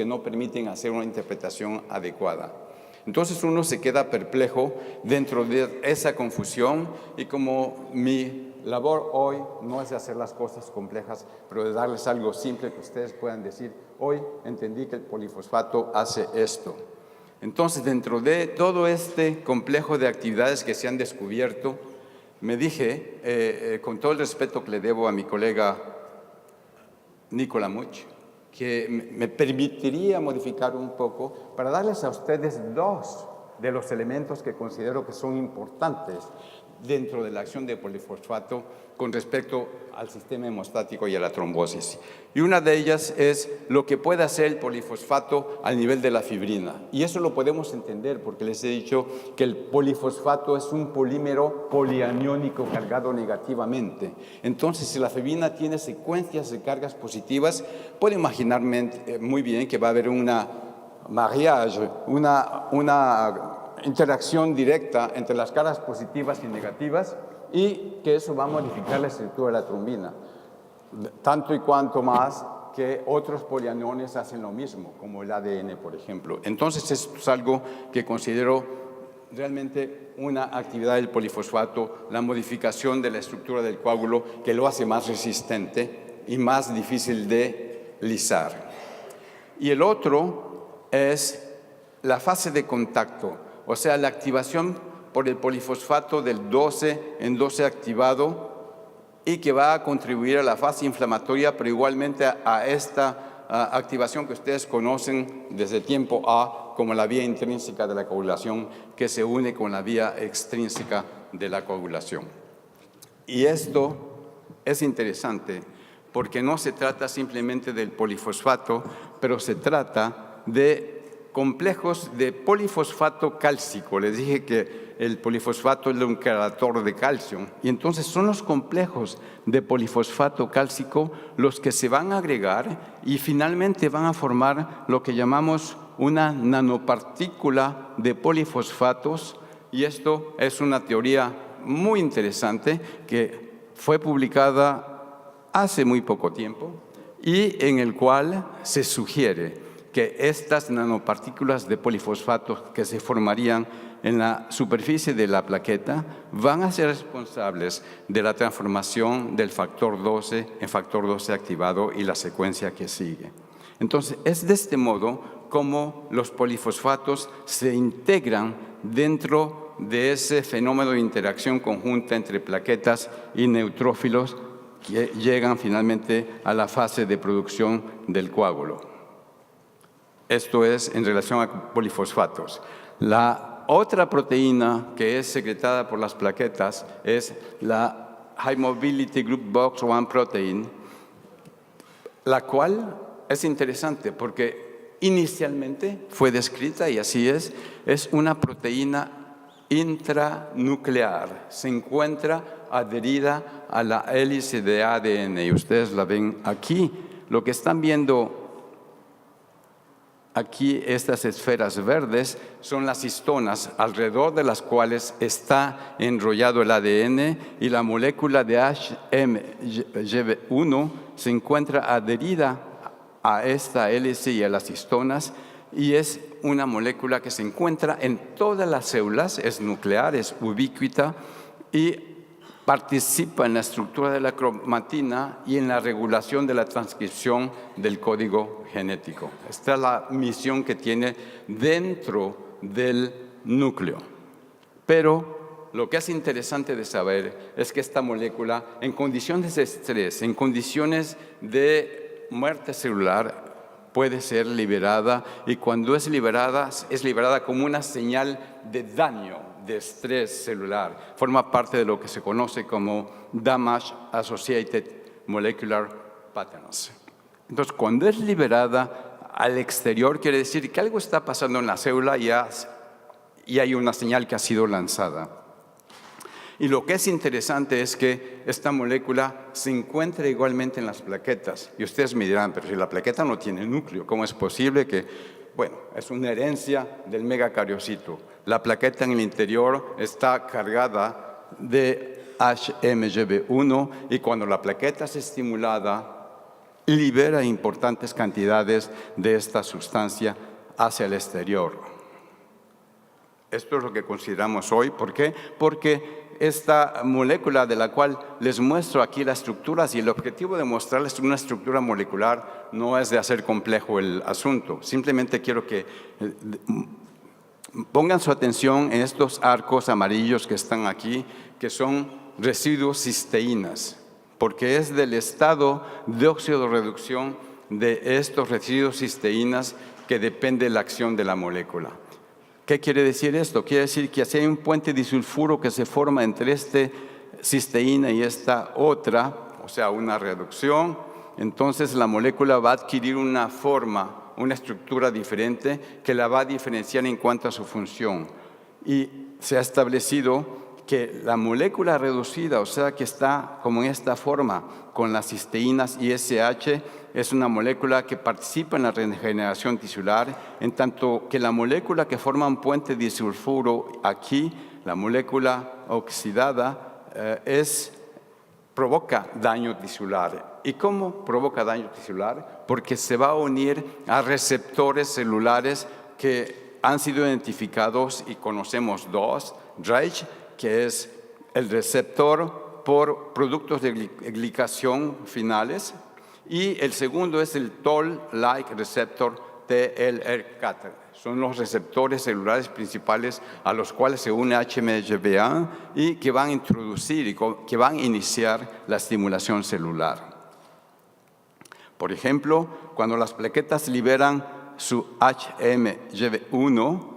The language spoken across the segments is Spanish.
que no permiten hacer una interpretación adecuada. Entonces uno se queda perplejo dentro de esa confusión y como mi labor hoy no es de hacer las cosas complejas, pero de darles algo simple que ustedes puedan decir, hoy entendí que el polifosfato hace esto. Entonces, dentro de todo este complejo de actividades que se han descubierto, me dije, con todo el respeto que le debo a mi colega Nicola Much, que me permitiría modificar un poco para darles a ustedes dos de los elementos que considero que son importantes dentro de la acción de polifosfato con respecto al sistema hemostático y a la trombosis. Y una de ellas es lo que puede hacer el polifosfato al nivel de la fibrina. Y eso lo podemos entender porque les he dicho que el polifosfato es un polímero polianiónico cargado negativamente. Entonces, si la fibrina tiene secuencias de cargas positivas, puedo imaginarme muy bien que va a haber una mariage, una interacción directa entre las cargas positivas y negativas y que eso va a modificar la estructura de la trombina, tanto y cuanto más que otros polianiones hacen lo mismo, como el ADN, por ejemplo. Entonces, esto es algo que considero realmente una actividad del polifosfato, la modificación de la estructura del coágulo que lo hace más resistente y más difícil de lisar. Y el otro es la fase de contacto, o sea, la activación por el polifosfato del 12 en 12 activado y que va a contribuir a la fase inflamatoria, pero igualmente a esta activación que ustedes conocen desde tiempo A como la vía intrínseca de la coagulación que se une con la vía extrínseca de la coagulación. Y esto es interesante porque no se trata simplemente del polifosfato, pero se trata de complejos de polifosfato cálcico. Les dije que el polifosfato es un querator de calcio y entonces son los complejos de polifosfato cálcico los que se van a agregar y finalmente van a formar lo que llamamos una nanopartícula de polifosfatos y esto es una teoría muy interesante que fue publicada hace muy poco tiempo y en el cual se sugiere que estas nanopartículas de polifosfato que se formarían en la superficie de la plaqueta van a ser responsables de la transformación del factor 12 en factor 12 activado y la secuencia que sigue. Entonces, es de este modo como los polifosfatos se integran dentro de ese fenómeno de interacción conjunta entre plaquetas y neutrófilos que llegan finalmente a la fase de producción del coágulo. Esto es en relación a polifosfatos. La otra proteína que es secretada por las plaquetas es la High Mobility Group Box 1 Protein, la cual es interesante porque inicialmente fue descrita, y así es una proteína intranuclear. Se encuentra adherida a la hélice de ADN y ustedes la ven aquí. Lo que están viendo aquí, estas esferas verdes, son las histonas alrededor de las cuales está enrollado el ADN y la molécula de HMGB1 se encuentra adherida a esta hélice y a las histonas y es una molécula que se encuentra en todas las células, es nuclear, es ubicuita y participa en la estructura de la cromatina y en la regulación de la transcripción del código genético. Esta es la misión que tiene dentro del núcleo. Pero lo que es interesante de saber es que esta molécula, en condiciones de estrés, en condiciones de muerte celular, puede ser liberada y cuando es liberada como una señal de daño, de estrés celular. Forma parte de lo que se conoce como Damage Associated Molecular Patterns. Entonces, cuando es liberada al exterior, quiere decir que algo está pasando en la célula y hay una señal que ha sido lanzada. Y lo que es interesante es que esta molécula se encuentra igualmente en las plaquetas. Y ustedes me dirán, pero si la plaqueta no tiene núcleo, ¿cómo es posible que...? Bueno, es una herencia del megacariocito. La plaqueta en el interior está cargada de HMGB1 y cuando la plaqueta es estimulada, libera importantes cantidades de esta sustancia hacia el exterior. Esto es lo que consideramos hoy. ¿Por qué? Porque esta molécula de la cual les muestro aquí las estructuras, y el objetivo de mostrarles una estructura molecular no es de hacer complejo el asunto. Simplemente quiero que pongan su atención en estos arcos amarillos que están aquí, que son residuos cisteínas, porque es del estado de oxidorreducción de estos residuos cisteínas que depende la acción de la molécula. ¿Qué quiere decir esto? Quiere decir que si hay un puente disulfuro que se forma entre este cisteína y esta otra, o sea, una reducción, entonces la molécula va a adquirir una forma, una estructura diferente que la va a diferenciar en cuanto a su función. Y se ha establecido que la molécula reducida, o sea, que está como en esta forma con las cisteínas y SH, es una molécula que participa en la regeneración tisular, en tanto que la molécula que forma un puente disulfuro aquí, la molécula oxidada, provoca daño tisular. ¿Y cómo provoca daño tisular? Porque se va a unir a receptores celulares que han sido identificados y conocemos dos, RAGE, que es el receptor por productos de glicación finales, y el segundo es el Toll-like receptor TLR4. Son los receptores celulares principales a los cuales se une HMGB1 y que van a introducir y que van a iniciar la estimulación celular. Por ejemplo, cuando las plaquetas liberan su HMGB1,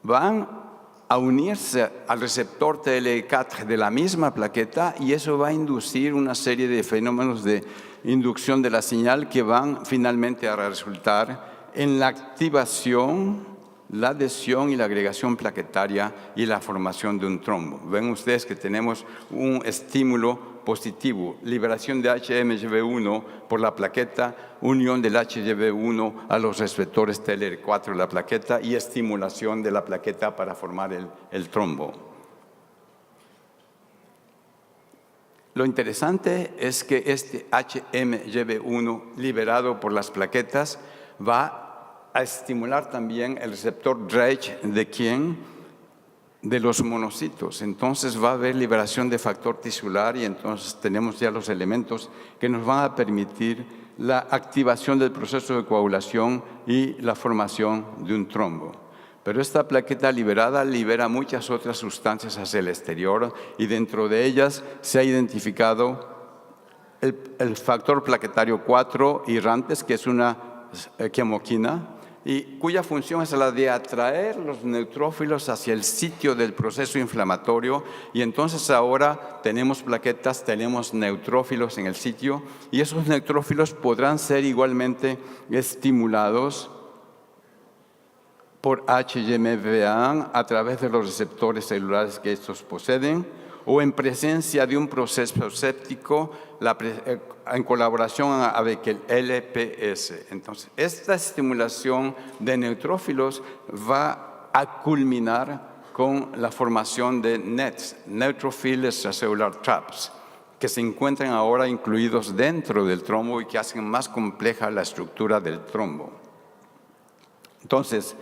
van a unirse al receptor TLR4 de la misma plaqueta, y eso va a inducir una serie de fenómenos de inducción de la señal que van finalmente a resultar en la activación, la adhesión y la agregación plaquetaria y la formación de un trombo. Ven ustedes que tenemos un estímulo positivo, liberación de HMGB1 por la plaqueta, unión del HMGB1 a los receptores TLR4 de la plaqueta y estimulación de la plaqueta para formar el trombo. Lo interesante es que este HMGB1 liberado por las plaquetas va a estimular también el receptor RAGE de ¿quién? De los monocitos. Entonces va a haber liberación de factor tisular y entonces tenemos ya los elementos que nos van a permitir la activación del proceso de coagulación y la formación de un trombo. Pero esta plaqueta liberada libera muchas otras sustancias hacia el exterior y dentro de ellas se ha identificado el factor plaquetario 4 Irrantes, que es una quimoquina, y cuya función es la de atraer los neutrófilos hacia el sitio del proceso inflamatorio, y entonces ahora tenemos plaquetas, tenemos neutrófilos en el sitio, y esos neutrófilos podrán ser igualmente estimulados por HMGB1 a través de los receptores celulares que estos poseen, o en presencia de un proceso séptico en colaboración avec el LPS. Entonces, esta estimulación de neutrófilos va a culminar con la formación de NETs, Neutrophil Extracellular Traps, que se encuentran ahora incluidos dentro del trombo y que hacen más compleja la estructura del trombo. Entonces,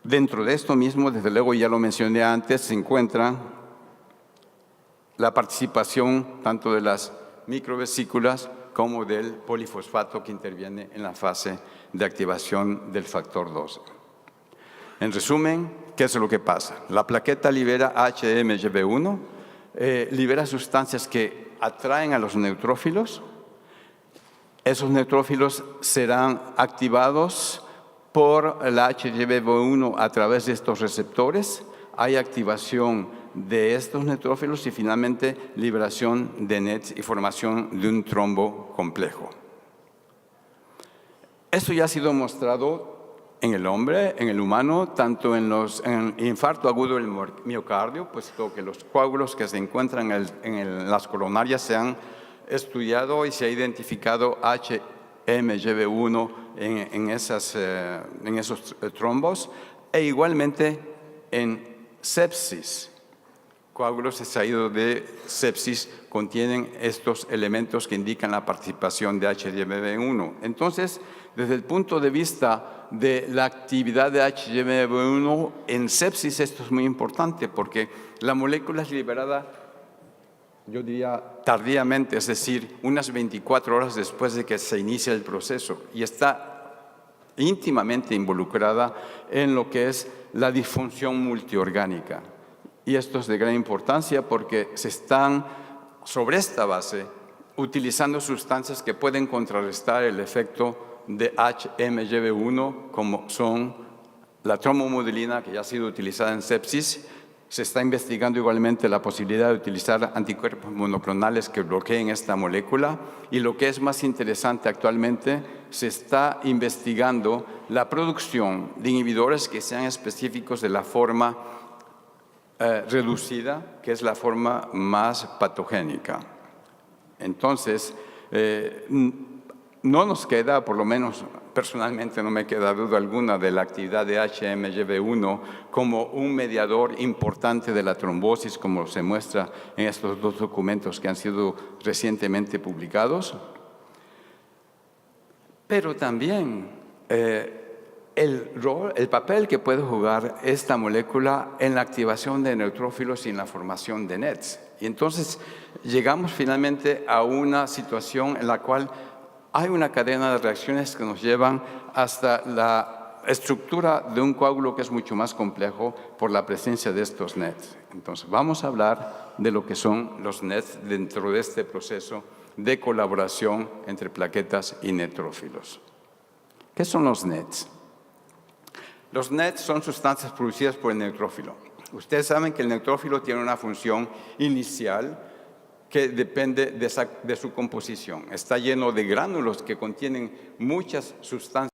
dentro de esto mismo, desde luego ya lo mencioné antes, se encuentra la participación tanto de las microvesículas como del polifosfato que interviene en la fase de activación del factor 12. En resumen, ¿qué es lo que pasa? La plaqueta libera HMGB1, libera sustancias que atraen a los neutrófilos. Esos neutrófilos serán activados por la HMGB1 a través de estos receptores. Hay activación de estos neutrófilos y finalmente liberación de NETs y formación de un trombo complejo. Esto ya ha sido mostrado en el hombre, en el humano, tanto en infarto agudo del miocardio, puesto que los coágulos que se encuentran en las coronarias se han estudiado y se ha identificado HMGB1 en esos trombos, e igualmente en sepsis, coágulos extraídos de sepsis contienen estos elementos que indican la participación de HMB1. Entonces, desde el punto de vista de la actividad de HMB1 en sepsis, esto es muy importante porque la molécula es liberada, yo diría, tardíamente, es decir, unas 24 horas después de que se inicia el proceso y está íntimamente involucrada en lo que es la disfunción multiorgánica. Y esto es de gran importancia porque se están, sobre esta base, utilizando sustancias que pueden contrarrestar el efecto de HMGB1, como son la tromomodulina, que ya ha sido utilizada en sepsis. Se está investigando igualmente la posibilidad de utilizar anticuerpos monoclonales que bloqueen esta molécula. Y lo que es más interesante actualmente, se está investigando la producción de inhibidores que sean específicos de la forma reducida, que es la forma más patogénica. Entonces, no nos queda, por lo menos personalmente no me queda duda alguna de la actividad de HMGB1 como un mediador importante de la trombosis, como se muestra en estos dos documentos que han sido recientemente publicados. Pero también el papel que puede jugar esta molécula en la activación de neutrófilos y en la formación de NETs. Y entonces llegamos finalmente a una situación en la cual hay una cadena de reacciones que nos llevan hasta la estructura de un coágulo que es mucho más complejo por la presencia de estos NETs. Entonces vamos a hablar de lo que son los NETs dentro de este proceso de colaboración entre plaquetas y neutrófilos. ¿Qué son los NETs? Los NETs son sustancias producidas por el neutrófilo. Ustedes saben que el neutrófilo tiene una función inicial que depende de su composición. Está lleno de gránulos que contienen muchas sustancias